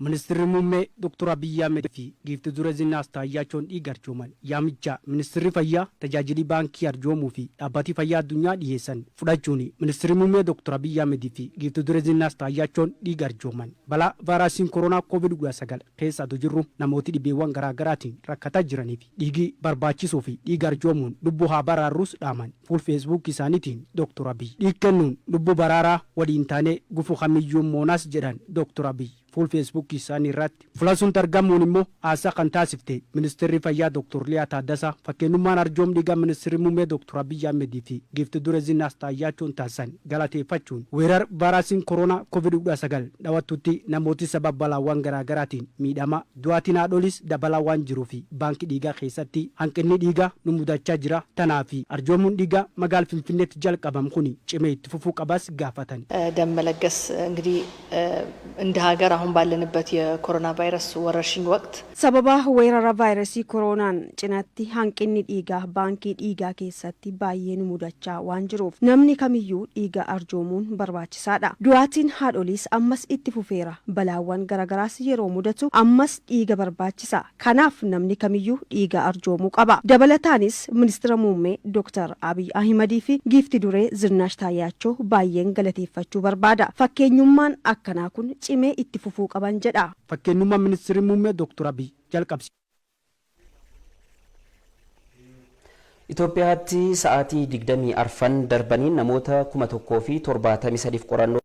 Ministeerri muummee Dr. Abiyyi Ahmed fi giiftuu dura zinnaas taayyachoon dhiigarjooman yaamicha ministeerri fayyaa tajaajilii baankii arjoomuu fi dhaabbatii fayyaa addunyaa dhiyeessan fudhachuun ministeerri muummee Dr. Abiyyi Ahmed fi giiftuu dura zinnaas taayyachoon dhiigarjooman balaa vaayirasiin koronaa COVID-19 keessatti jirru namooti dhibeewwan garaagaraatiin rakkataa jiranii fi dhiigii barbaachisoo fi dhiigarjoomuun lubbuu haa baraarruus dhaaman fuul feesbuuk isaaniitiin Dr. Abiyyi dhiig kennuun lubbuu baraaraa waliin taanee gufuu kamiyyuu moonaas jedhan Dr. Abiyyi fuul feesbuuk isaanii irratti filasuun argamuun immoo haasaa kan taasifte ministeerri fayyaa Dr. Liyaa Taaddasaa fakkeenyummaan arjoom dhiigaa ministeerri muummee Dr. Abiyyi Ahmed fi giiftuu dura zinnaas taayyachoon taasisan galateeffachuun weerar vaayirasiin koronaa COVID-19 dhawattutti namooti sababa balaawwan garaagaraatiin miidhama du'aatiin haadholis dabalaa waan jiruu fi baankii dhiigaa keessatti hanqinni dhiigaa nu mudachaa jira tanaa fi arjoomuun dhiigaa magaala Finfinneetti jalqabam kun cimee itti fufuu qabaas gaafatan. ደመለገስ እንግዲህ እንደ ሀገር አሁን ባለንበት የኮሮና ቫይረስ ወረርሽኝ ወቅት ሰበባ ወረራ ቫይረሲ ኮሮናን ጭነቲ hanqinni dhiigaa baankii dhiigaa keessatti baay'een mudachaa waan jiruuf namni kamiyyuu dhiiga arjoomuun barbaachisaadha. Du'aatiin haadholiis ammas itti fufeera. Balaawwan garagaraas yeroo mudatu ammas dhiiga barbaachisa. Kanaaf namni kamiyyuu dhiiga arjoomuu qaba. Dabalataanis ministeera muummee Dr. Abiyyi Ahmed fi giiftii duree Zinaash Taayyachoo baay'een galateeffachuu barbaada. Fakkeenyummaan akkanaa kun cimee itti fufuu qaban jedha. Fakkeenyummaan ministeerri muummee Dr. Abiyyi jalqabsi. Itoophiyaatti sa'aatii 24 darbanii namoota 1,073 qorannoo